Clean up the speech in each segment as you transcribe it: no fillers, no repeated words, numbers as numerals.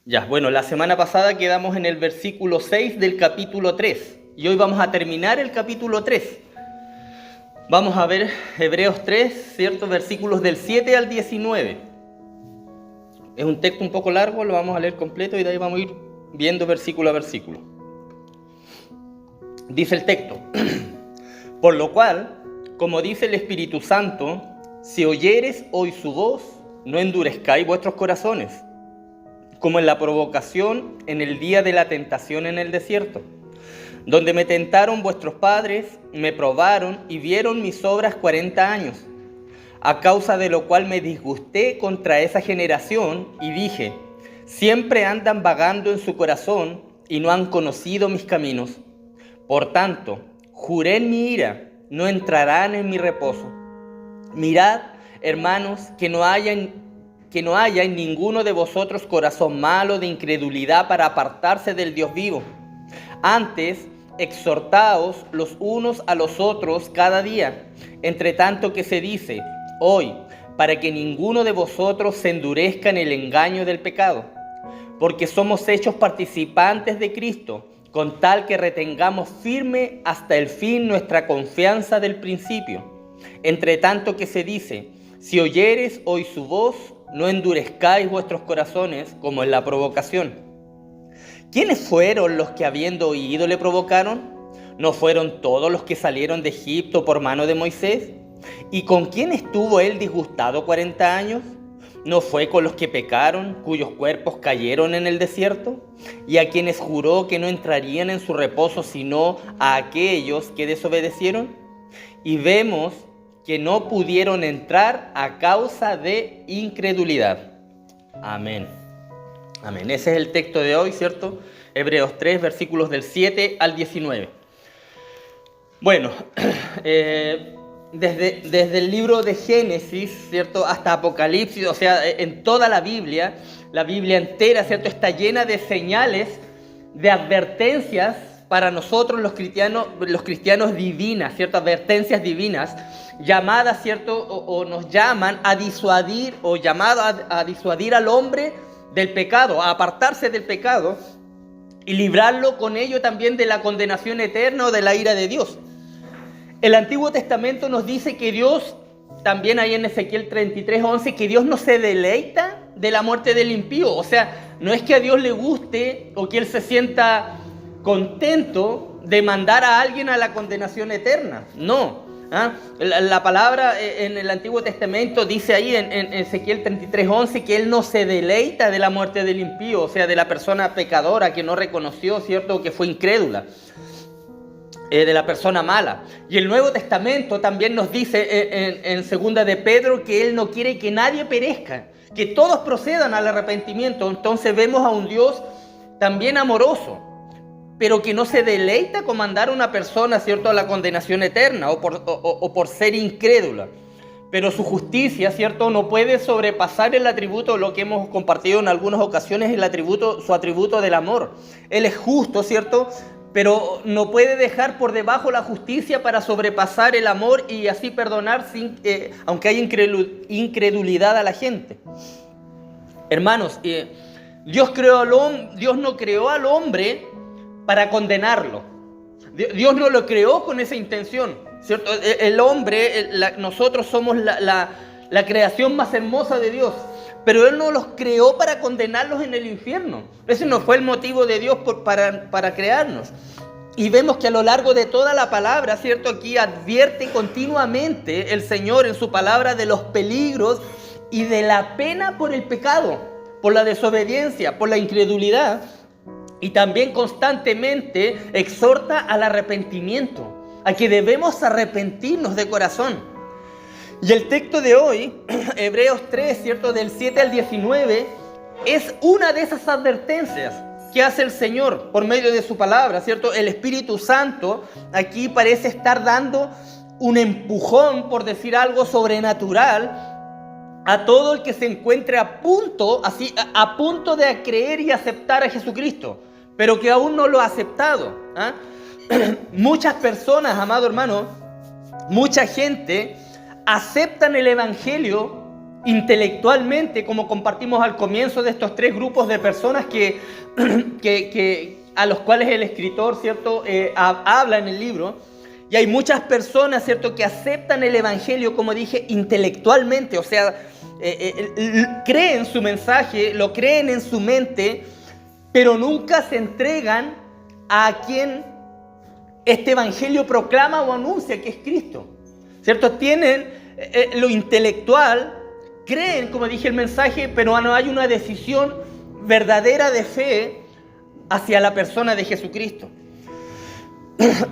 Ya, bueno, la semana pasada quedamos en el versículo 6 del capítulo 3 y hoy vamos a terminar el capítulo 3. Vamos a ver Hebreos 3, ¿cierto? Versículos del 7 al 19. Es un texto un poco largo, lo vamos a leer completo y de ahí vamos a ir viendo versículo a versículo. Dice el texto: por lo cual, como dice el Espíritu Santo, si oyeres hoy su voz, no endurezcáis vuestros corazones, como en la provocación en el día de la tentación en el desierto, donde me tentaron vuestros padres, me probaron y vieron mis obras 40 años, a causa de lo cual me disgusté contra esa generación y dije: siempre andan vagando en su corazón y no han conocido mis caminos. Por tanto, juré en mi ira, no entrarán en mi reposo. Mirad, hermanos, que no haya en ninguno de vosotros corazón malo de incredulidad para apartarse del Dios vivo. Antes, exhortaos los unos a los otros cada día, entre tanto que se dice hoy, para que ninguno de vosotros se endurezca en el engaño del pecado, porque somos hechos participantes de Cristo, con tal que retengamos firme hasta el fin nuestra confianza del principio. Entre tanto que se dice: si oyeres hoy su voz, no endurezcáis vuestros corazones como en la provocación. ¿Quiénes fueron los que habiendo oído le provocaron? ¿No fueron todos los que salieron de Egipto por mano de Moisés? ¿Y con quién estuvo él disgustado 40 años? ¿No fue con los que pecaron, cuyos cuerpos cayeron en el desierto? ¿Y a quienes juró que no entrarían en su reposo sino a aquellos que desobedecieron? Y vemos que no pudieron entrar a causa de incredulidad. Amén. Amén. Ese es el texto de hoy, ¿cierto? Hebreos 3, versículos del 7 al 19. Bueno, desde el libro de Génesis, ¿cierto?, hasta Apocalipsis, o sea, en toda la Biblia entera, ¿cierto?, está llena de señales, de advertencias para nosotros los cristianos divinas, ¿cierto?, advertencias divinas, llamadas, ¿cierto?, o nos llaman a disuadir, o llamado a disuadir al hombre del pecado, a apartarse del pecado y librarlo con ello también de la condenación eterna o de la ira de Dios. El Antiguo Testamento nos dice que Dios, también ahí en Ezequiel 33:11, que Dios no se deleita de la muerte del impío. O sea, no es que a Dios le guste o que Él se sienta contento de mandar a alguien a la condenación eterna. No. La palabra en el Antiguo Testamento dice ahí en Ezequiel 33:11 que Él no se deleita de la muerte del impío, o sea, de la persona pecadora que no reconoció, ¿cierto?, que fue incrédula. De la persona mala. Y el Nuevo Testamento también nos dice en segunda de Pedro que Él no quiere que nadie perezca, que todos procedan al arrepentimiento. Entonces vemos a un Dios también amoroso, pero que no se deleita con mandar a una persona, ¿cierto?, a la condenación eterna o por ser incrédula. Pero su justicia, ¿cierto?, no puede sobrepasar el atributo, lo que hemos compartido en algunas ocasiones, su atributo del amor. Él es justo, ¿cierto?, pero no puede dejar por debajo la justicia para sobrepasar el amor y así perdonar aunque haya incredulidad a la gente. Hermanos, Dios no creó al hombre para condenarlo. Dios no lo creó con esa intención, ¿cierto? El hombre, nosotros somos la creación más hermosa de Dios. Pero Él no los creó para condenarlos en el infierno. Ese no fue el motivo de Dios para crearnos. Y vemos que a lo largo de toda la palabra, ¿cierto?, aquí advierte continuamente el Señor en su palabra de los peligros y de la pena por el pecado, por la desobediencia, por la incredulidad. Y también constantemente exhorta al arrepentimiento, a que debemos arrepentirnos de corazón. Y el texto de hoy, Hebreos 3, ¿cierto?, del 7 al 19, es una de esas advertencias que hace el Señor por medio de su palabra, ¿cierto? El Espíritu Santo aquí parece estar dando un empujón, por decir algo sobrenatural, a todo el que se encuentre a punto de creer y aceptar a Jesucristo, pero que aún no lo ha aceptado. Muchas personas, amado hermano, mucha gente aceptan el Evangelio intelectualmente, como compartimos al comienzo de estos tres grupos de personas a los cuales el escritor, ¿cierto?, habla en el libro. Y hay muchas personas, ¿cierto?, que aceptan el Evangelio, como dije, intelectualmente, o sea, creen su mensaje, lo creen en su mente, pero nunca se entregan a quien este Evangelio proclama o anuncia, que es Cristo, ¿cierto? Tienen lo intelectual, creen, como dije, el mensaje, pero no hay una decisión verdadera de fe hacia la persona de Jesucristo.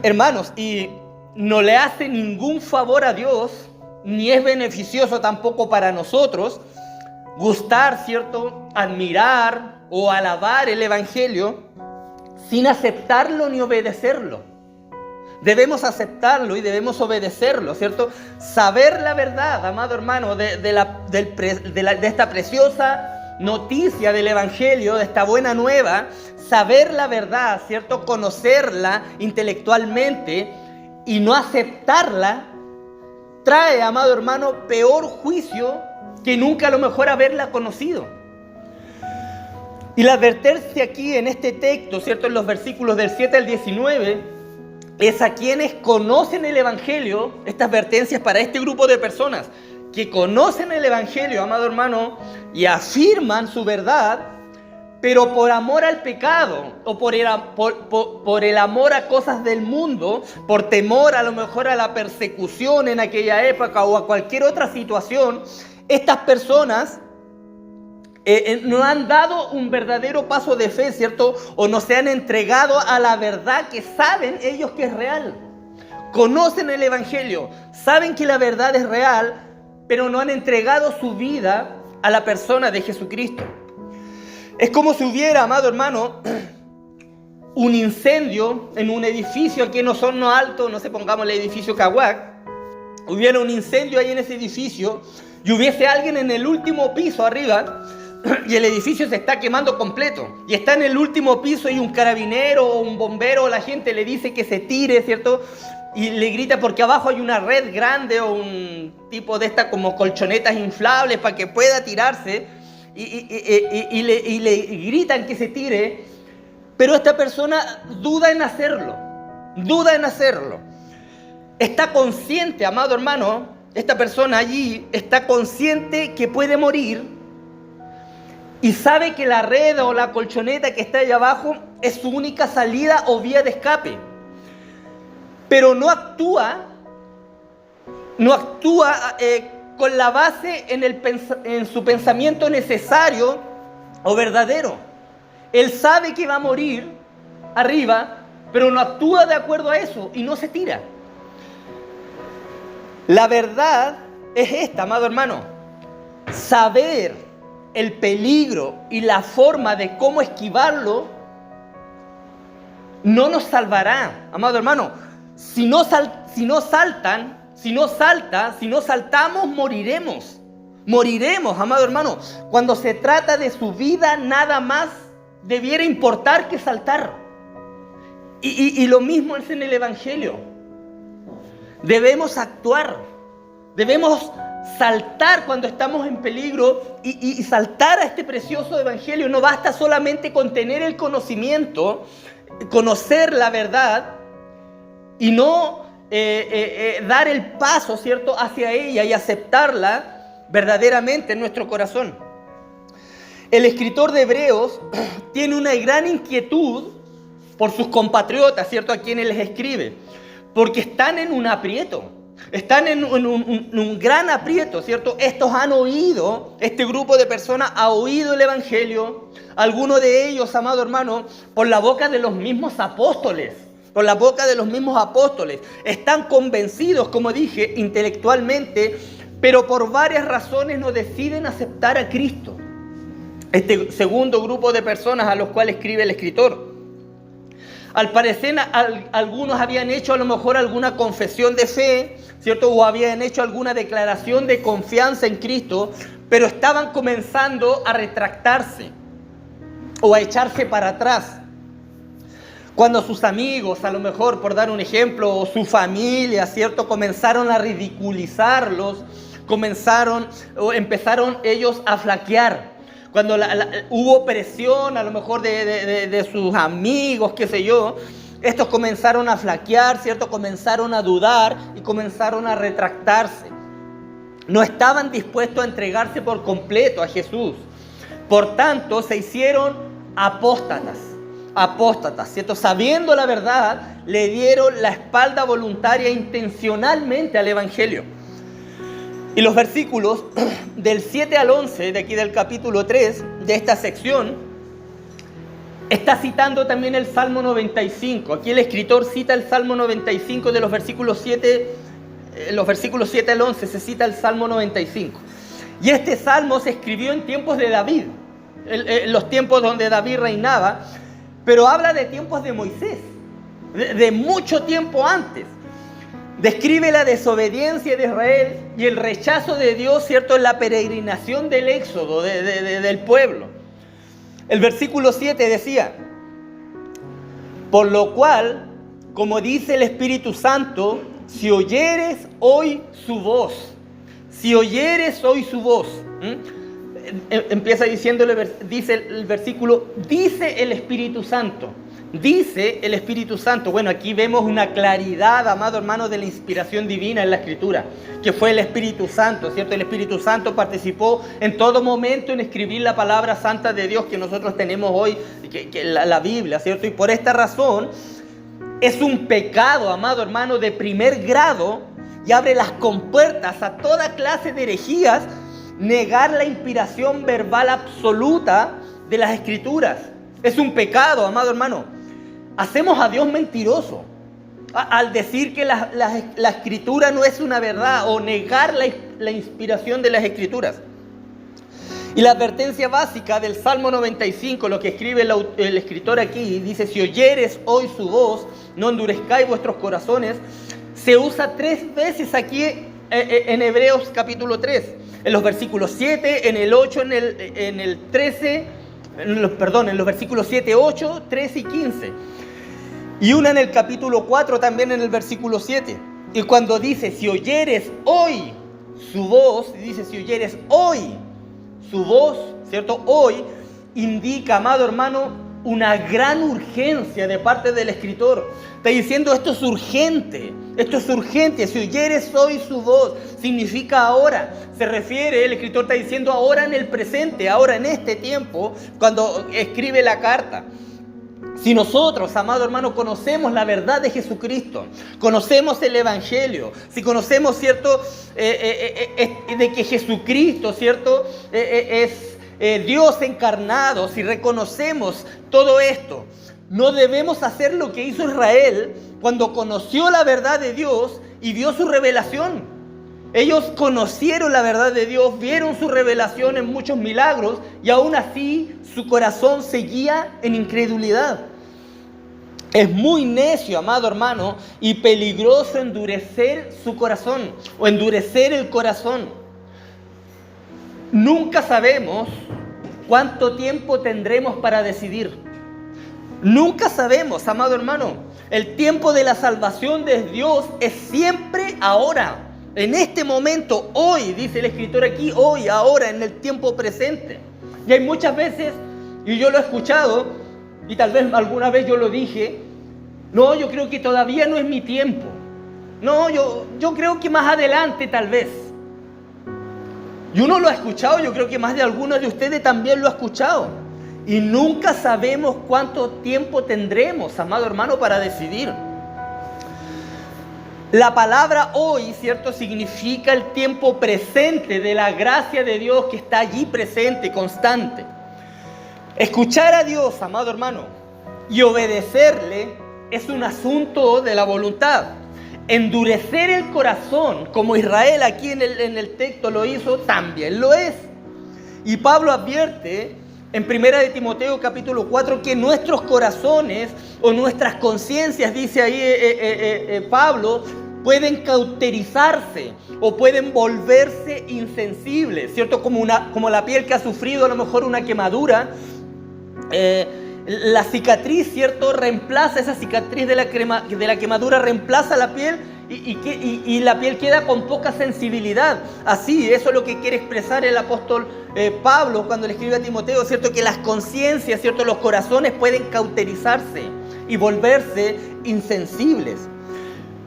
Hermanos, y no le hace ningún favor a Dios, ni es beneficioso tampoco para nosotros gustar, ¿cierto?, admirar o alabar el Evangelio sin aceptarlo ni obedecerlo. Debemos aceptarlo y debemos obedecerlo, ¿cierto? Saber la verdad, amado hermano, de esta preciosa noticia del Evangelio, de esta buena nueva, saber la verdad, ¿cierto? Conocerla intelectualmente y no aceptarla, trae, amado hermano, peor juicio que nunca a lo mejor haberla conocido. Y la advertencia aquí en este texto, ¿cierto?, en los versículos del 7 al 19, es a quienes conocen el Evangelio, esta advertencia es para este grupo de personas que conocen el Evangelio, amado hermano, y afirman su verdad, pero por amor al pecado o por el amor a cosas del mundo, por temor a lo mejor a la persecución en aquella época o a cualquier otra situación, estas personas no han dado un verdadero paso de fe, ¿cierto? O no se han entregado a la verdad que saben ellos que es real. Conocen el Evangelio, saben que la verdad es real, pero no han entregado su vida a la persona de Jesucristo. Es como si hubiera, amado hermano, un incendio en un edificio aquí en Osorno Alto, no sé, pongamos el edificio Cahuac, hubiera un incendio ahí en ese edificio y hubiese alguien en el último piso arriba y el edificio se está quemando completo y está en el último piso y un carabinero o un bombero o la gente le dice que se tire, ¿cierto? Y le grita porque abajo hay una red grande o un tipo de estas como colchonetas inflables para que pueda tirarse. Y le gritan que se tire, pero esta persona duda en hacerlo, Está consciente, amado hermano, esta persona allí está consciente que puede morir y sabe que la red o la colchoneta que está allá abajo es su única salida o vía de escape, pero no actúa con la base en su pensamiento necesario o verdadero. Él sabe que va a morir arriba, pero no actúa de acuerdo a eso y no se tira. La verdad es esta, amado hermano. Saber el peligro y la forma de cómo esquivarlo no nos salvará, amado hermano. Si no saltamos, moriremos. Moriremos, amado hermano. Cuando se trata de su vida, nada más debiera importar que saltar. Y lo mismo es en el Evangelio. Debemos actuar. Debemos saltar cuando estamos en peligro y saltar a este precioso Evangelio. No basta solamente con tener el conocimiento, conocer la verdad y no dar el paso, ¿cierto?, hacia ella y aceptarla verdaderamente en nuestro corazón. El escritor de Hebreos tiene una gran inquietud por sus compatriotas, ¿cierto?, a quienes les escribe, porque están en un aprieto, están en un gran aprieto, ¿cierto? Estos han oído, este grupo de personas ha oído el Evangelio, algunos de ellos, amado hermano, por la boca de los mismos apóstoles. Están convencidos, como dije, intelectualmente, pero por varias razones no deciden aceptar a Cristo. Este segundo grupo de personas a los cuales escribe el escritor. Al parecer, algunos habían hecho a lo mejor alguna confesión de fe, ¿cierto? O habían hecho alguna declaración de confianza en Cristo, pero estaban comenzando a retractarse o a echarse para atrás. Cuando sus amigos, a lo mejor por dar un ejemplo, o su familia, ¿cierto?, comenzaron a ridiculizarlos empezaron ellos a flaquear. Cuando hubo presión, a lo mejor de sus amigos, qué sé yo, estos comenzaron a flaquear, ¿cierto? Comenzaron a dudar y comenzaron a retractarse. No estaban dispuestos a entregarse por completo a Jesús. Por tanto, se hicieron apóstatas, ¿cierto? Sabiendo la verdad, le dieron la espalda voluntaria intencionalmente al Evangelio. Y los versículos del 7 al 11, de aquí del capítulo 3, de esta sección, está citando también el Salmo 95. Aquí el escritor cita el Salmo 95 de los versículos 7, al 11, se cita el Salmo 95. Y este salmo se escribió en tiempos de David, en los tiempos donde David reinaba, pero habla de tiempos de Moisés, de mucho tiempo antes. Describe la desobediencia de Israel y el rechazo de Dios, ¿cierto?, en la peregrinación del éxodo del pueblo. El versículo 7 decía: por lo cual, como dice el Espíritu Santo, si oyeres hoy su voz, empieza diciéndole, dice el versículo, dice el Espíritu Santo. Dice el Espíritu Santo. Bueno, aquí vemos una claridad, amado hermano, de la inspiración divina en la Escritura, que fue el Espíritu Santo, ¿cierto? El Espíritu Santo participó en todo momento en escribir la palabra santa de Dios que nosotros tenemos hoy, la Biblia, ¿cierto? Y por esta razón es un pecado, amado hermano, de primer grado, y abre las compuertas a toda clase de herejías, negar la inspiración verbal absoluta de las Escrituras. Es un pecado, amado hermano. Hacemos a Dios mentiroso al decir que la Escritura no es una verdad, o negar la inspiración de las Escrituras. Y la advertencia básica del Salmo 95, lo que escribe el escritor aquí, dice: si oyeres hoy su voz, no endurezcáis vuestros corazones. Se usa 3 veces aquí en Hebreos capítulo 3. En los versículos 7, en el 8, en el 13, en los versículos 7, 8, 13 y 15. Y una en el capítulo 4 también en el versículo 7. Y cuando dice: si oyeres hoy su voz, dice: si oyeres hoy su voz, ¿cierto? Hoy indica, amado hermano, una gran urgencia de parte del escritor. Está diciendo: esto es urgente, si oyeres hoy su voz, significa ahora. Se refiere, el escritor está diciendo ahora en el presente, ahora en este tiempo, cuando escribe la carta. Si nosotros, amado hermano, conocemos la verdad de Jesucristo, conocemos el Evangelio, si conocemos, ¿cierto?, de que Jesucristo, ¿cierto?, es Dios encarnado, si reconocemos todo esto, no debemos hacer lo que hizo Israel cuando conoció la verdad de Dios y vio su revelación. Ellos conocieron la verdad de Dios, vieron su revelación en muchos milagros, y aún así su corazón seguía en incredulidad. Es muy necio, amado hermano, y peligroso endurecer su corazón o endurecer el corazón. Nunca sabemos cuánto tiempo tendremos para decidir. Nunca sabemos, amado hermano. El tiempo de la salvación de Dios es siempre ahora. En este momento, hoy, dice el escritor aquí, hoy, ahora, en el tiempo presente. Y hay muchas veces, y yo lo he escuchado, y tal vez alguna vez yo lo dije: no, yo creo que todavía no es mi tiempo. No, yo creo que más adelante tal vez. Y uno lo ha escuchado, yo creo que más de algunos de ustedes también lo ha escuchado. Y nunca sabemos cuánto tiempo tendremos, amado hermano, para decidir. La palabra hoy, ¿cierto?, significa el tiempo presente de la gracia de Dios que está allí presente, constante. Escuchar a Dios, amado hermano, y obedecerle es un asunto de la voluntad. Endurecer el corazón, como Israel aquí en el texto lo hizo, también lo es. Y Pablo advierte en 1 de Timoteo capítulo 4 que nuestros corazones o nuestras conciencias, dice ahí Pablo, pueden cauterizarse o pueden volverse insensibles, ¿cierto? Como la piel que ha sufrido a lo mejor una quemadura, la cicatriz, ¿cierto? Reemplaza esa cicatriz de la quemadura, reemplaza la piel y la piel queda con poca sensibilidad. Así, eso es lo que quiere expresar el apóstol Pablo cuando le escribe a Timoteo, ¿cierto? Que las conciencias, ¿cierto? Los corazones pueden cauterizarse y volverse insensibles.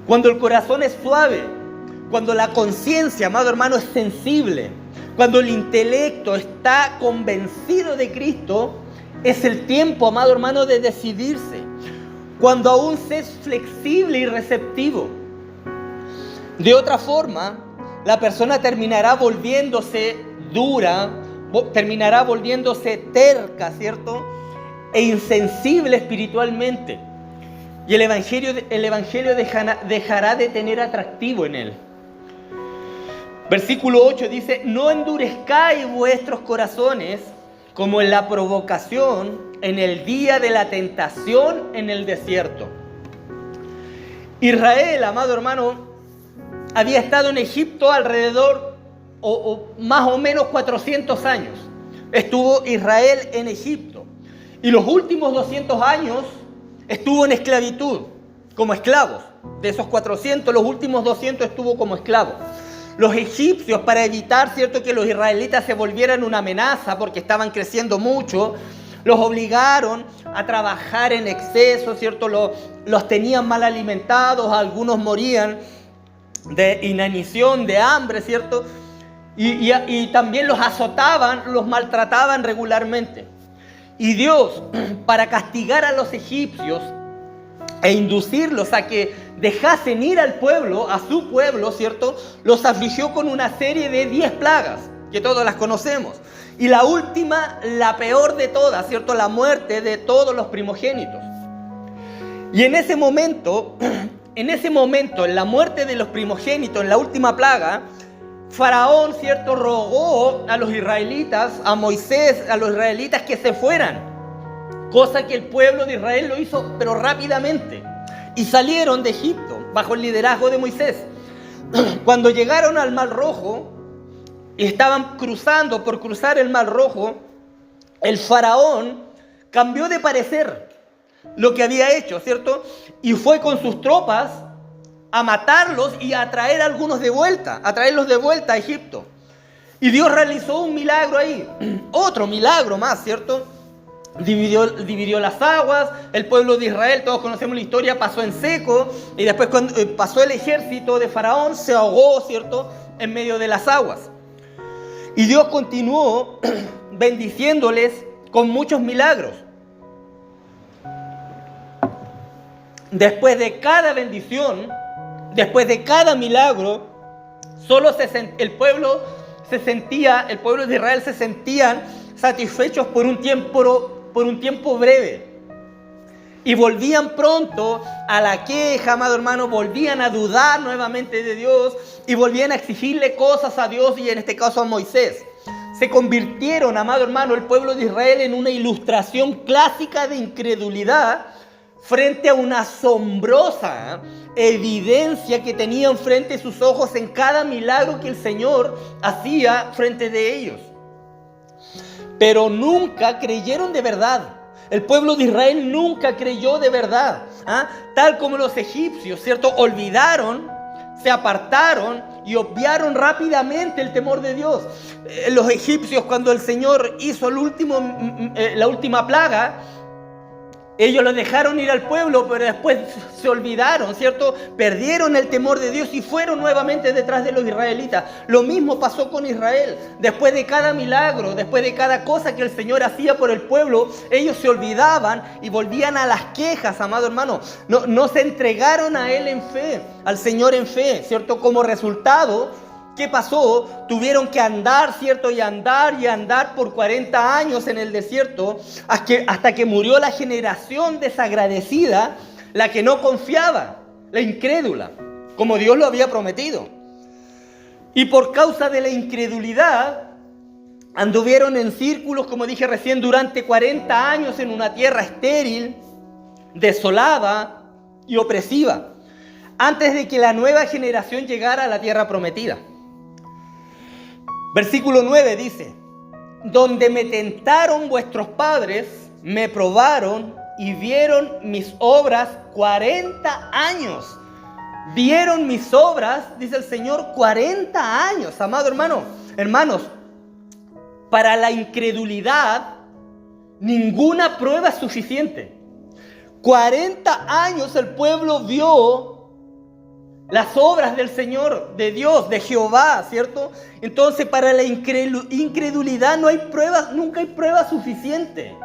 Cuando el corazón es suave, cuando la conciencia, amado hermano, es sensible, cuando el intelecto está convencido de Cristo, es el tiempo, amado hermano, de decidirse. Cuando aún se es flexible y receptivo. De otra forma, la persona terminará volviéndose dura, terminará volviéndose terca, ¿cierto? E insensible espiritualmente. Y el evangelio dejará de tener atractivo en él. Versículo 8 dice: no endurezcáis vuestros corazones como en la provocación en el día de la tentación en el desierto. Israel, amado hermano, había estado en Egipto alrededor o más o menos 400 años. Estuvo Israel en Egipto. Y los últimos 200 años estuvo en esclavitud, como esclavos. De esos 400, los últimos 200 estuvo como esclavo. Los egipcios, para evitar, ¿cierto?, que los israelitas se volvieran una amenaza porque estaban creciendo mucho, los obligaron a trabajar en exceso, ¿cierto? Los tenían mal alimentados, algunos morían de inanición, de hambre, ¿cierto? Y también los azotaban, los maltrataban regularmente. Y Dios, para castigar a los egipcios e inducirlos a que dejasen ir al pueblo, a su pueblo, ¿cierto?, los afligió con una serie de 10 plagas, que todos las conocemos. Y la última, la peor de todas, ¿cierto?, la muerte de todos los primogénitos. Y en ese momento, en la muerte de los primogénitos, en la última plaga, Faraón, ¿cierto?, rogó a los israelitas, a Moisés, a los israelitas que se fueran. Cosa que el pueblo de Israel lo hizo, pero rápidamente. Y salieron de Egipto, bajo el liderazgo de Moisés. Cuando llegaron al Mar Rojo, y estaban por cruzar el Mar Rojo, el faraón cambió de parecer lo que había hecho, ¿cierto? Y fue con sus tropas a matarlos y a traer a algunos de vuelta, a traerlos de vuelta a Egipto. Y Dios realizó un milagro ahí, otro milagro más, ¿cierto? Dividió las aguas, el pueblo de Israel, todos conocemos la historia, pasó en seco, y después cuando pasó el ejército de Faraón, se ahogó, ¿cierto?, en medio de las aguas. Y Dios continuó bendiciéndoles con muchos milagros. Después de cada bendición, después de cada milagro, el pueblo de Israel se sentían satisfechos por un tiempo breve. Y volvían pronto a la queja, amado hermano, volvían a dudar nuevamente de Dios y volvían a exigirle cosas a Dios y en este caso a Moisés. Se convirtieron, amado hermano, el pueblo de Israel en una ilustración clásica de incredulidad frente a una asombrosa evidencia que tenían frente a sus ojos en cada milagro que el Señor hacía frente de ellos. Pero nunca creyeron de verdad. El pueblo de Israel nunca creyó de verdad. Tal como los egipcios, ¿cierto? Olvidaron, se apartaron y obviaron rápidamente el temor de Dios. Los egipcios, cuando el Señor hizo la última plaga, ellos lo dejaron ir al pueblo, pero después se olvidaron, ¿cierto? Perdieron el temor de Dios y fueron nuevamente detrás de los israelitas. Lo mismo pasó con Israel. Después de cada milagro, después de cada cosa que el Señor hacía por el pueblo, ellos se olvidaban y volvían a las quejas, amado hermano. No se entregaron a Él en fe, al Señor en fe, ¿cierto? Como resultado, ¿qué pasó? Tuvieron que andar, ¿cierto? Y andar por 40 años en el desierto hasta que murió la generación desagradecida, la que no confiaba, la incrédula, como Dios lo había prometido. Y por causa de la incredulidad, anduvieron en círculos, como dije recién, durante 40 años en una tierra estéril, desolada y opresiva, antes de que la nueva generación llegara a la tierra prometida. Versículo 9 dice: donde me tentaron vuestros padres me probaron y vieron mis obras 40 años. Vieron mis obras, dice el Señor, 40 años, amado hermano. Hermanos, para la incredulidad, ninguna prueba es suficiente. 40 años el pueblo vio las obras del Señor, de Dios, de Jehová, ¿cierto? Entonces, para la incredulidad no hay pruebas, nunca hay prueba suficiente.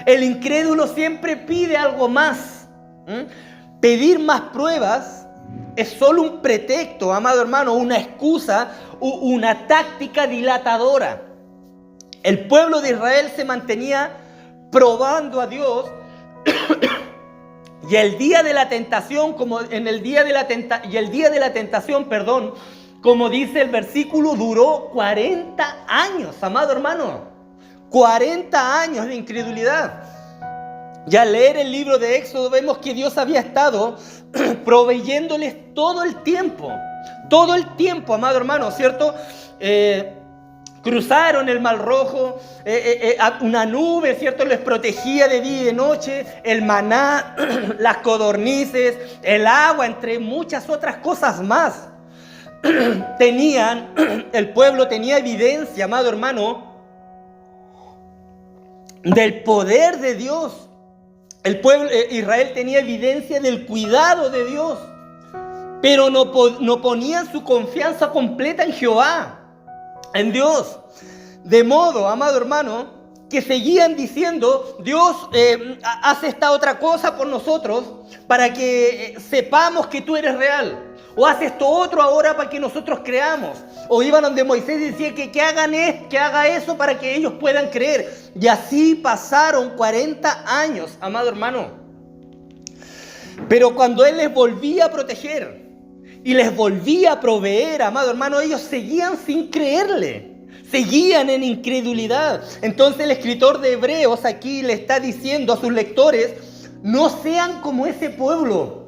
El incrédulo siempre pide algo más. Pedir más pruebas es solo un pretexto, amado hermano, una excusa, una táctica dilatadora. El pueblo de Israel se mantenía probando a Dios y el día de la tentación, el día de la tentación, como dice el versículo, duró 40 años, amado hermano. 40 años de incredulidad. Y al leer el libro de Éxodo vemos que Dios había estado proveyéndoles todo el tiempo, amado hermano, ¿cierto? Cruzaron el Mar Rojo, una nube, ¿cierto?, les protegía de día y de noche, el maná, las codornices, el agua, entre muchas otras cosas más. El pueblo tenía evidencia, amado hermano, del poder de Dios. El pueblo Israel tenía evidencia del cuidado de Dios, pero no ponían su confianza completa en Jehová, en Dios. De modo, amado hermano, que seguían diciendo, Dios, haz esta otra cosa por nosotros para que sepamos que tú eres real. O haz esto otro ahora para que nosotros creamos. O iban donde Moisés y decía que haga eso para que ellos puedan creer. Y así pasaron 40 años, amado hermano. Pero cuando Él les volvía a proteger y les volvía a proveer, amado hermano, ellos seguían sin creerle. Seguían en incredulidad. Entonces el escritor de Hebreos aquí le está diciendo a sus lectores, no sean como ese pueblo.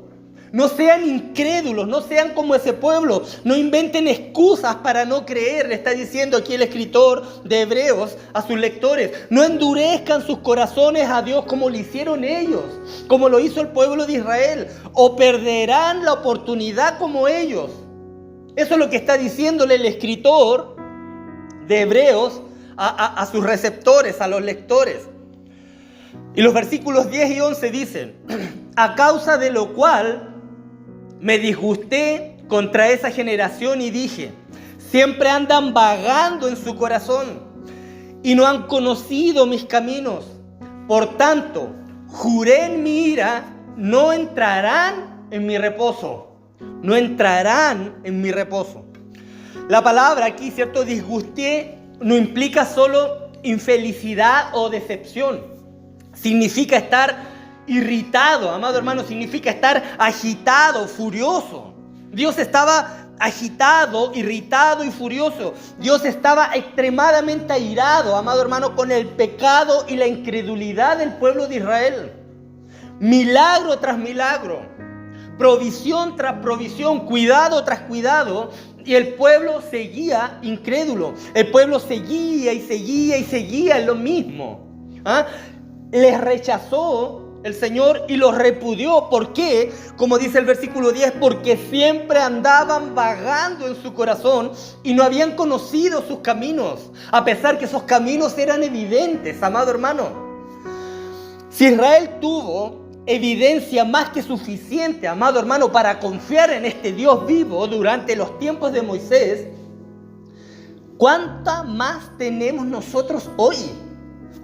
No sean incrédulos, no sean como ese pueblo. No inventen excusas para no creer, le está diciendo aquí el escritor de Hebreos a sus lectores. No endurezcan sus corazones a Dios como lo hicieron ellos, como lo hizo el pueblo de Israel, o perderán la oportunidad como ellos. Eso es lo que está diciéndole el escritor de Hebreos a sus receptores, a los lectores. Y los versículos 10 y 11 dicen, a causa de lo cual me disgusté contra esa generación y dije, siempre andan vagando en su corazón y no han conocido mis caminos. Por tanto, juré en mi ira, no entrarán en mi reposo. No entrarán en mi reposo. La palabra aquí, ¿cierto? Disgusté no implica solo infelicidad o decepción. Significa estar irritado, amado hermano, significa estar agitado, furioso. Dios estaba agitado, irritado y furioso. Dios estaba extremadamente airado, amado hermano, con el pecado y la incredulidad del pueblo de Israel. Milagro tras milagro, provisión tras provisión, cuidado tras cuidado, y el pueblo seguía incrédulo. El pueblo seguía y seguía y seguía en lo mismo. Les rechazó el Señor y los repudió. ¿Por qué? Como dice el versículo 10, porque siempre andaban vagando en su corazón y no habían conocido sus caminos, a pesar que esos caminos eran evidentes, amado hermano. Si Israel tuvo evidencia más que suficiente, amado hermano, para confiar en este Dios vivo durante los tiempos de Moisés, ¿cuánta más tenemos nosotros hoy?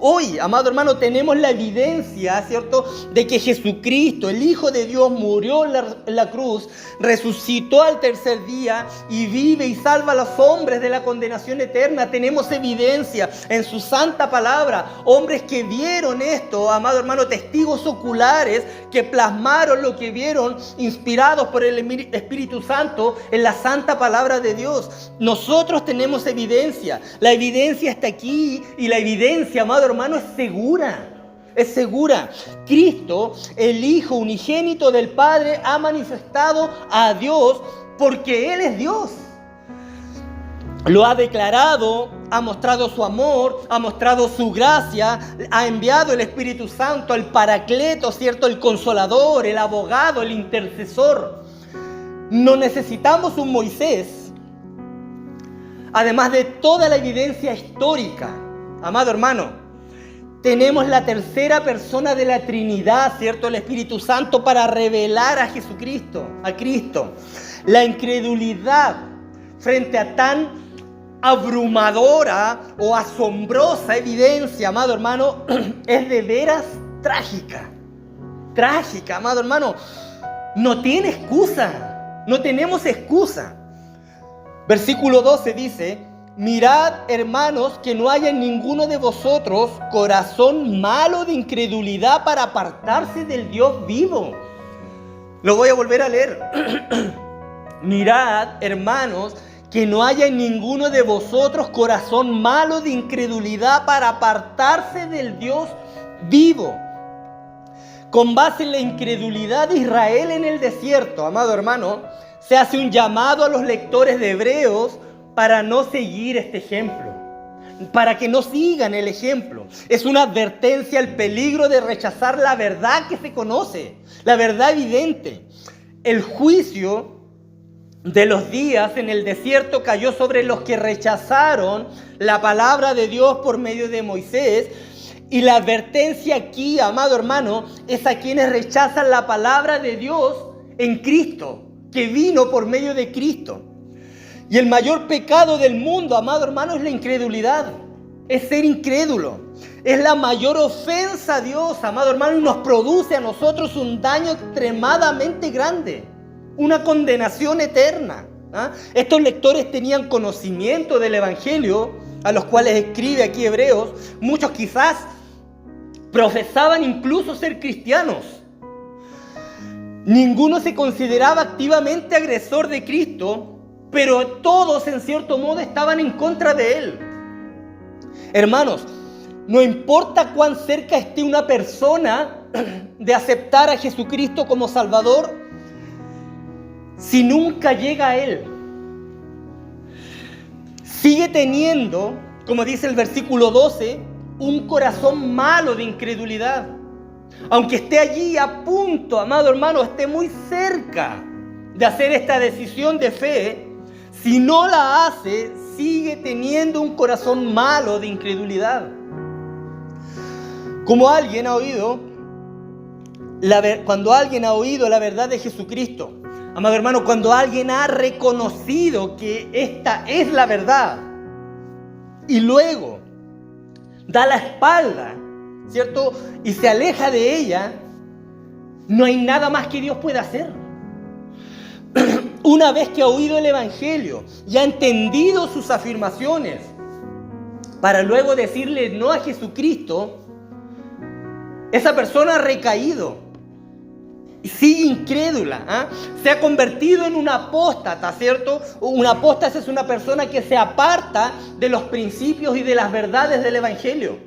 Hoy, amado hermano, tenemos la evidencia, ¿cierto?, de que Jesucristo, el Hijo de Dios, murió en la cruz, resucitó al tercer día y vive y salva a los hombres de la condenación eterna. Tenemos evidencia en su santa palabra. Hombres que vieron esto, amado hermano, testigos oculares que plasmaron lo que vieron, inspirados por el Espíritu Santo en la santa palabra de Dios. Nosotros tenemos evidencia. La evidencia está aquí y la evidencia, amado hermano, es segura. Es segura. Cristo, el Hijo unigénito del Padre, ha manifestado a Dios porque Él es Dios. lo ha declarado, ha mostrado su amor, ha mostrado su gracia, ha enviado el Espíritu Santo, el Paracleto, ¿cierto? El Consolador, el Abogado, el Intercesor. No necesitamos un Moisés, además de toda la evidencia histórica. Amado hermano, tenemos la tercera persona de la Trinidad, ¿cierto? El Espíritu Santo para revelar a Jesucristo, a Cristo. La incredulidad frente a tan abrumadora o asombrosa evidencia, amado hermano, es de veras trágica. Trágica, amado hermano. No tiene excusa. No tenemos excusa. Versículo 12 dice: mirad, hermanos, que no haya en ninguno de vosotros corazón malo de incredulidad para apartarse del Dios vivo. Lo voy a volver a leer. Mirad, hermanos, que no haya en ninguno de vosotros corazón malo de incredulidad para apartarse del Dios vivo. Con base en la incredulidad de Israel en el desierto, amado hermano, se hace un llamado a los lectores de Hebreos para no seguir este ejemplo, para que no sigan el ejemplo. Es una advertencia al peligro de rechazar la verdad que se conoce, la verdad evidente. El juicio de los días en el desierto cayó sobre los que rechazaron la palabra de Dios por medio de Moisés. Y la advertencia aquí, amado hermano, es a quienes rechazan la palabra de Dios en Cristo, que vino por medio de Cristo. Y el mayor pecado del mundo, amado hermano, es la incredulidad. Es ser incrédulo. Es la mayor ofensa a Dios, amado hermano, y nos produce a nosotros un daño extremadamente grande. Una condenación eterna. Estos lectores tenían conocimiento del Evangelio, a los cuales escribe aquí Hebreos. Muchos quizás profesaban incluso ser cristianos. Ninguno se consideraba activamente agresor de Cristo, pero todos en cierto modo estaban en contra de Él. Hermanos, no importa cuán cerca esté una persona de aceptar a Jesucristo como Salvador, si nunca llega a Él, sigue teniendo, como dice el versículo 12, un corazón malo de incredulidad. Aunque esté allí a punto, amado hermano, esté muy cerca de hacer esta decisión de fe, si no la hace, sigue teniendo un corazón malo de incredulidad. Como alguien ha oído, cuando alguien ha oído la verdad de Jesucristo, amado hermano, cuando alguien ha reconocido que esta es la verdad y luego da la espalda, ¿cierto? Y se aleja de ella, no hay nada más que Dios pueda hacer. Una vez que ha oído el Evangelio y ha entendido sus afirmaciones, para luego decirle no a Jesucristo, esa persona ha recaído y sigue incrédula, se ha convertido en una apóstata, ¿cierto? Una apóstata es una persona que se aparta de los principios y de las verdades del Evangelio.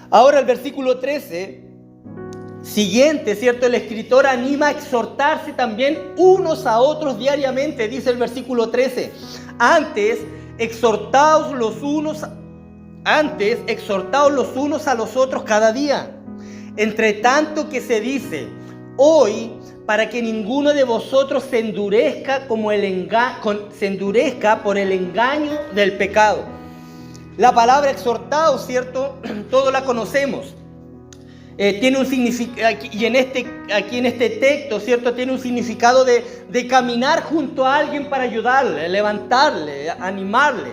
Ahora el versículo 13 siguiente, ¿cierto? El escritor anima a exhortarse también unos a otros diariamente, dice el versículo 13. Antes, exhortaos los unos a los otros cada día. Entre tanto que se dice, hoy, para que ninguno de vosotros se endurezca por el engaño del pecado. La palabra exhortado, ¿cierto? Todos la conocemos. Tiene un significado, y aquí en este texto, ¿cierto? Tiene un significado de caminar junto a alguien para ayudarle, levantarle, animarle.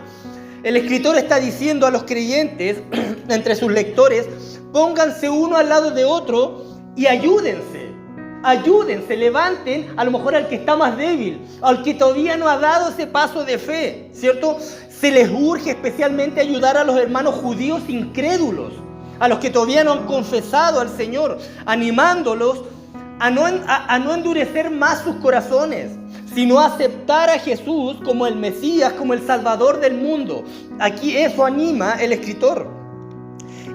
El escritor está diciendo a los creyentes, entre sus lectores, pónganse uno al lado de otro y ayúdense, levanten a lo mejor al que está más débil, al que todavía no ha dado ese paso de fe, ¿cierto? Se les urge especialmente ayudar a los hermanos judíos incrédulos, a los que todavía no han confesado al Señor, animándolos a no endurecer más sus corazones, sino a aceptar a Jesús como el Mesías, como el Salvador del mundo. Aquí eso anima el escritor.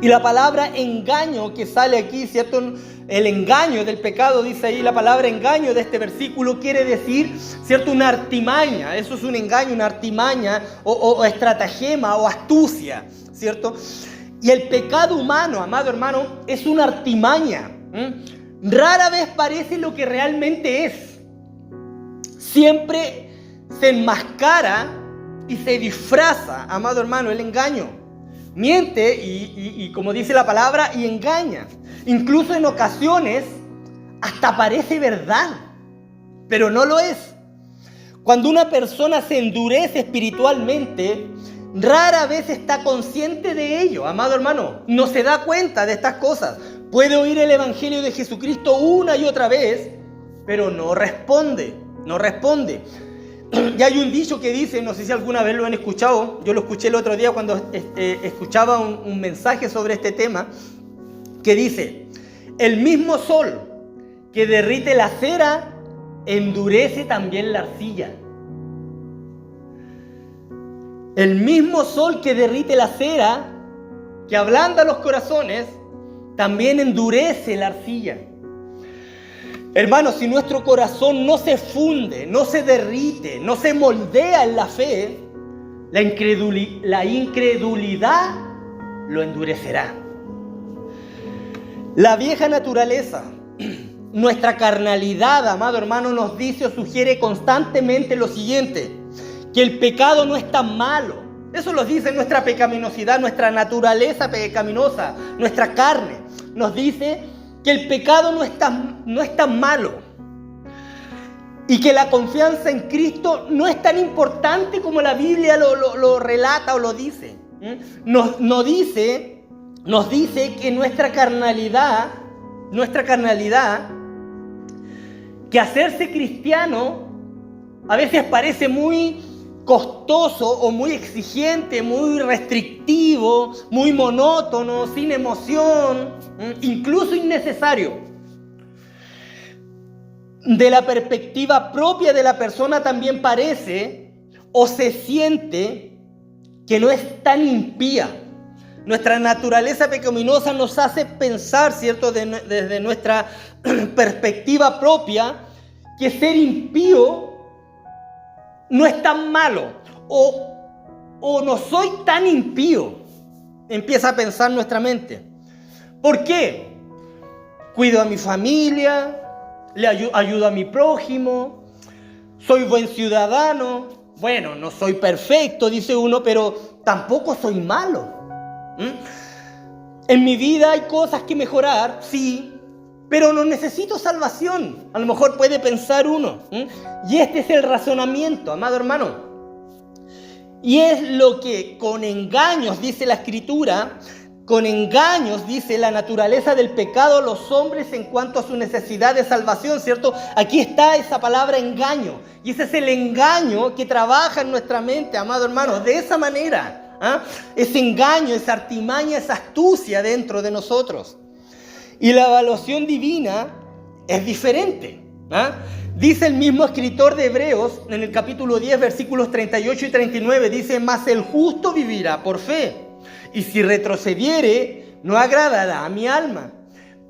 Y la palabra engaño que sale aquí, ¿cierto? El engaño del pecado, dice ahí la palabra engaño de este versículo, quiere decir, ¿cierto? Una artimaña. Eso es un engaño, una artimaña o estratagema o astucia, ¿cierto? Y el pecado humano, amado hermano, es una artimaña. Rara vez parece lo que realmente es. Siempre se enmascara y se disfraza, amado hermano, el engaño. Miente y como dice la palabra, y engaña. Incluso en ocasiones hasta parece verdad, pero no lo es. Cuando una persona se endurece espiritualmente, rara vez está consciente de ello, amado hermano. No se da cuenta de estas cosas. Puede oír el evangelio de Jesucristo una y otra vez, pero no responde. Y hay un dicho que dice, no sé si alguna vez lo han escuchado, yo lo escuché el otro día cuando escuchaba un mensaje sobre este tema, que dice: el mismo sol que derrite la cera, endurece también la arcilla. El mismo sol que derrite la cera, que ablanda los corazones, también endurece la arcilla. Hermanos, si nuestro corazón no se funde, no se derrite, no se moldea en la fe, la incredulidad lo endurecerá. La vieja naturaleza, nuestra carnalidad, amado hermano, nos dice o sugiere constantemente lo siguiente: que el pecado no es tan malo. Eso lo dice nuestra pecaminosidad, nuestra naturaleza pecaminosa, nuestra carne. Nos dice que el pecado no es tan malo y que la confianza en Cristo no es tan importante como la Biblia lo relata o lo dice. Nos dice que nuestra carnalidad, que hacerse cristiano a veces parece muy costoso o muy exigente, muy restrictivo, muy monótono, sin emoción, incluso innecesario. De la perspectiva propia de la persona también parece o se siente que no es tan impía. Nuestra naturaleza pecaminosa nos hace pensar, ¿cierto?, desde nuestra perspectiva propia, que ser impío no es tan malo, o no soy tan impío, empieza a pensar nuestra mente. ¿Por qué? Cuido a mi familia, le ayudo a mi prójimo, soy buen ciudadano. Bueno, no soy perfecto, dice uno, pero tampoco soy malo. En mi vida hay cosas que mejorar, sí, pero no necesito salvación. A lo mejor puede pensar uno. Y este es el razonamiento, amado hermano. Y es lo que con engaños, dice la Escritura, con engaños, dice la naturaleza del pecado, los hombres en cuanto a su necesidad de salvación, ¿cierto? Aquí está esa palabra engaño. Y ese es el engaño que trabaja en nuestra mente, amado hermano, de esa manera. Ese engaño, esa artimaña, esa astucia dentro de nosotros. Y la evaluación divina es diferente. Dice el mismo escritor de Hebreos en el capítulo 10, versículos 38 y 39, dice: mas el justo vivirá por fe, y si retrocediere, no agradará a mi alma.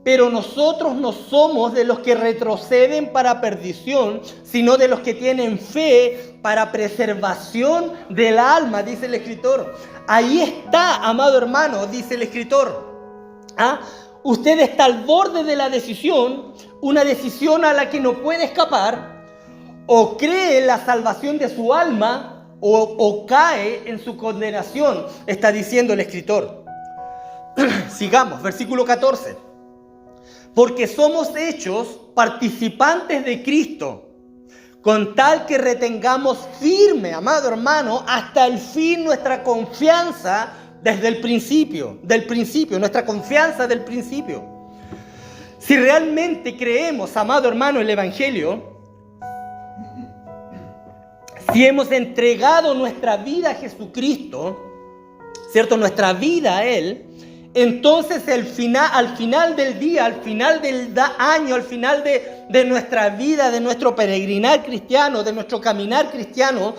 Pero nosotros no somos de los que retroceden para perdición, sino de los que tienen fe para preservación del alma, dice el escritor. Ahí está, amado hermano, dice el escritor. Usted está al borde de la decisión, una decisión a la que no puede escapar. O cree en la salvación de su alma o cae en su condenación, está diciendo el escritor. Sigamos, versículo 14. Porque somos hechos participantes de Cristo, con tal que retengamos firme, amado hermano, hasta el fin nuestra confianza desde el principio, nuestra confianza del principio. Si realmente creemos, amado hermano, el Evangelio, si hemos entregado nuestra vida a Jesucristo, ¿cierto? Nuestra vida a Él, entonces al final del día, al final del año, al final de nuestra vida, de nuestro peregrinar cristiano, de nuestro caminar cristiano,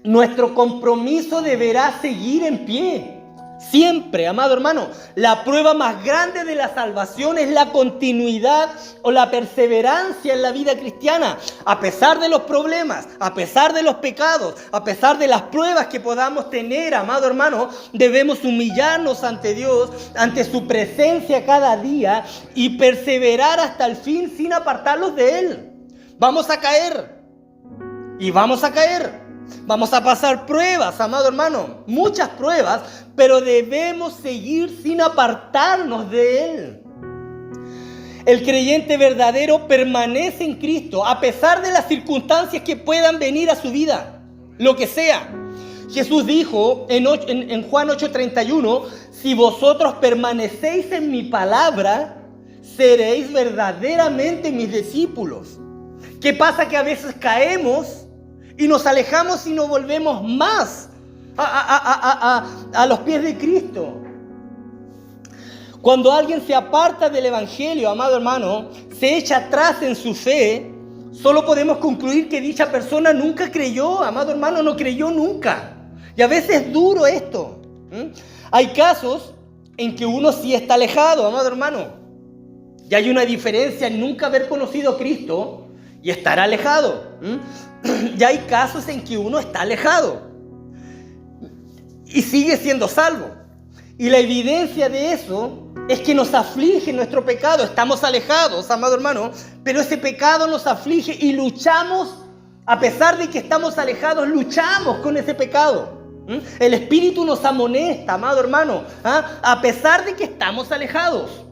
nuestro compromiso deberá seguir en pie. Siempre, amado hermano, la prueba más grande de la salvación es la continuidad o la perseverancia en la vida cristiana. A pesar de los problemas, a pesar de los pecados, a pesar de las pruebas que podamos tener, amado hermano, debemos humillarnos ante Dios, ante su presencia cada día y perseverar hasta el fin sin apartarlos de Él. Vamos a caer y vamos a caer. Vamos a pasar pruebas, amado hermano, muchas pruebas, pero debemos seguir sin apartarnos de Él. El creyente verdadero permanece en Cristo a pesar de las circunstancias que puedan venir a su vida, lo que sea. Jesús dijo en Juan 8:31, si vosotros permanecéis en mi palabra, seréis verdaderamente mis discípulos. ¿Qué pasa? Que a veces caemos y nos alejamos y nos volvemos más a los pies de Cristo. Cuando alguien se aparta del Evangelio, amado hermano, se echa atrás en su fe, solo podemos concluir que dicha persona nunca creyó, amado hermano, no creyó nunca. Y a veces es duro esto. Hay casos en que uno sí está alejado, amado hermano. Y hay una diferencia en nunca haber conocido a Cristo y estar alejado. Y hay casos en que uno está alejado y sigue siendo salvo. Y la evidencia de eso es que nos aflige nuestro pecado. Estamos alejados, amado hermano, pero ese pecado nos aflige y luchamos, a pesar de que estamos alejados, luchamos con ese pecado. El Espíritu nos amonesta, amado hermano, a pesar de que estamos alejados.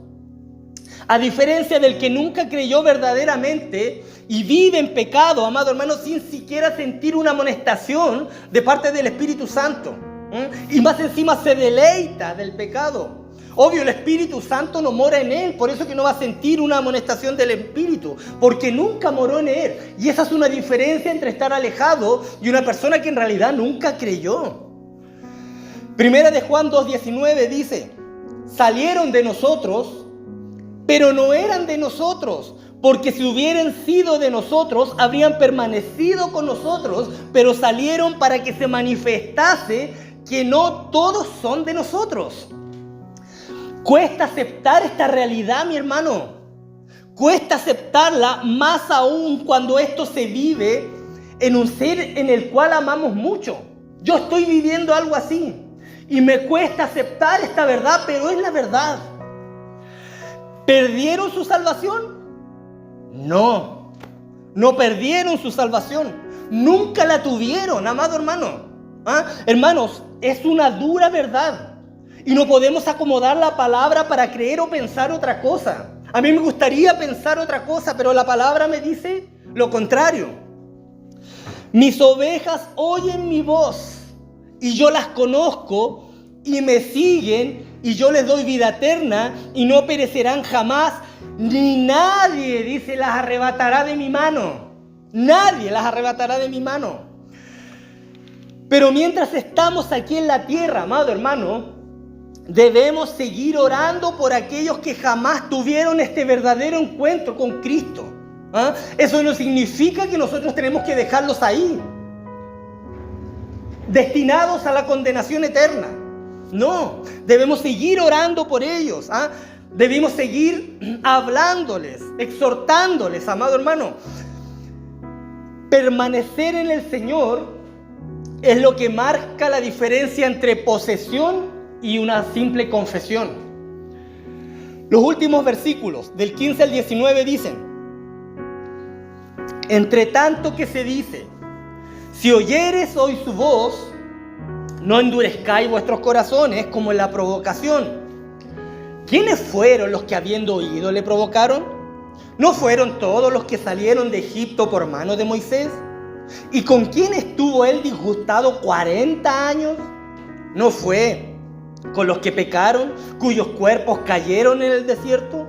A diferencia del que nunca creyó verdaderamente y vive en pecado, amado hermano, sin siquiera sentir una amonestación de parte del Espíritu Santo. Y más encima se deleita del pecado. Obvio, el Espíritu Santo no mora en él, por eso que no va a sentir una amonestación del Espíritu, porque nunca moró en él. Y esa es una diferencia entre estar alejado y una persona que en realidad nunca creyó. Primera de Juan 2:19 dice, salieron de nosotros, pero no eran de nosotros, porque si hubieran sido de nosotros, habrían permanecido con nosotros, pero salieron para que se manifestase que no todos son de nosotros. Cuesta aceptar esta realidad, mi hermano. Cuesta aceptarla, más aún cuando esto se vive en un ser en el cual amamos mucho. Yo estoy viviendo algo así y me cuesta aceptar esta verdad, pero es la verdad. ¿Perdieron su salvación? No, no perdieron su salvación. Nunca la tuvieron, amado hermano. Hermanos, es una dura verdad. Y no podemos acomodar la palabra para creer o pensar otra cosa. A mí me gustaría pensar otra cosa, pero la palabra me dice lo contrario. Mis ovejas oyen mi voz y yo las conozco y me siguen y yo les doy vida eterna y no perecerán jamás, ni nadie, dice, las arrebatará de mi mano. Nadie las arrebatará de mi mano. Pero mientras estamos aquí en la tierra, amado hermano, debemos seguir orando por aquellos que jamás tuvieron este verdadero encuentro con Cristo. Eso no significa que nosotros tenemos que dejarlos ahí, destinados a la condenación eterna. No, debemos seguir orando por ellos. Debemos seguir hablándoles, exhortándoles, amado hermano. Permanecer en el Señor es lo que marca la diferencia entre posesión y una simple confesión. Los últimos versículos del 15 al 19 dicen: entre tanto que se dice, si oyeres hoy su voz, no endurezcáis vuestros corazones como en la provocación. ¿Quiénes fueron los que habiendo oído le provocaron? ¿No fueron todos los que salieron de Egipto por mano de Moisés? ¿Y con quién estuvo él disgustado 40 años? ¿No fue con los que pecaron, cuyos cuerpos cayeron en el desierto?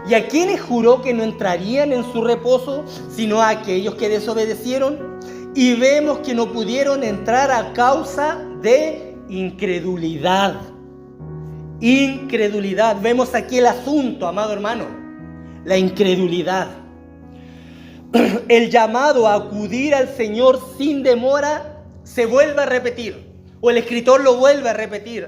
¿Y a quiénes juró que no entrarían en su reposo, sino a aquellos que desobedecieron? Y vemos que no pudieron entrar a causa de incredulidad. Incredulidad. Vemos aquí el asunto, amado hermano. La incredulidad. El llamado a acudir al Señor sin demora se vuelve a repetir. O el escritor lo vuelve a repetir.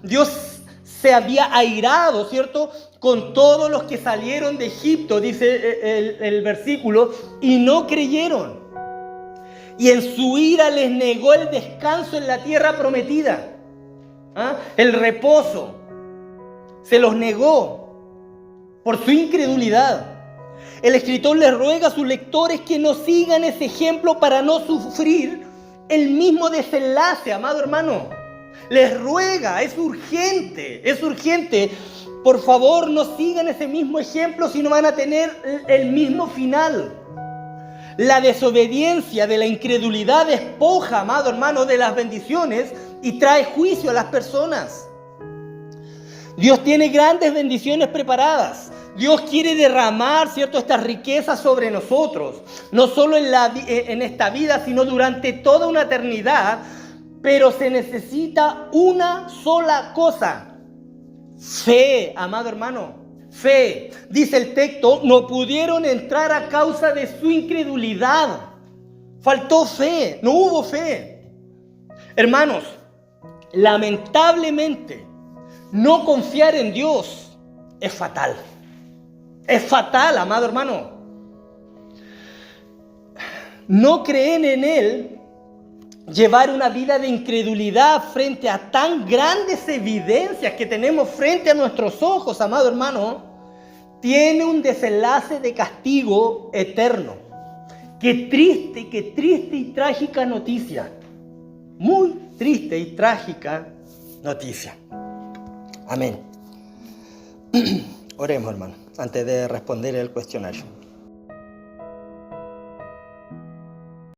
Dios se había airado, ¿cierto?, con todos los que salieron de Egipto, dice el versículo, y no creyeron. Y en su ira les negó el descanso en la tierra prometida. El reposo. Se los negó por su incredulidad. El escritor les ruega a sus lectores que no sigan ese ejemplo para no sufrir el mismo desenlace, amado hermano. Les ruega, es urgente. Por favor, no sigan ese mismo ejemplo, si no van a tener el mismo final. La desobediencia de la incredulidad despoja, amado hermano, de las bendiciones y trae juicio a las personas. Dios tiene grandes bendiciones preparadas. Dios quiere derramar, ¿cierto?, estas riquezas sobre nosotros, no solo en esta vida, sino durante toda una eternidad, pero se necesita una sola cosa: fe, amado hermano, fe. Dice el texto, no pudieron entrar a causa de su incredulidad. Faltó fe, no hubo fe. Hermanos, lamentablemente, no confiar en Dios es fatal. Es fatal, amado hermano. No creer en Él, llevar una vida de incredulidad frente a tan grandes evidencias que tenemos frente a nuestros ojos, amado hermano, tiene un desenlace de castigo eterno. Qué triste y trágica noticia. Muy triste y trágica noticia. Amén. Oremos, hermano, antes de responder el cuestionario.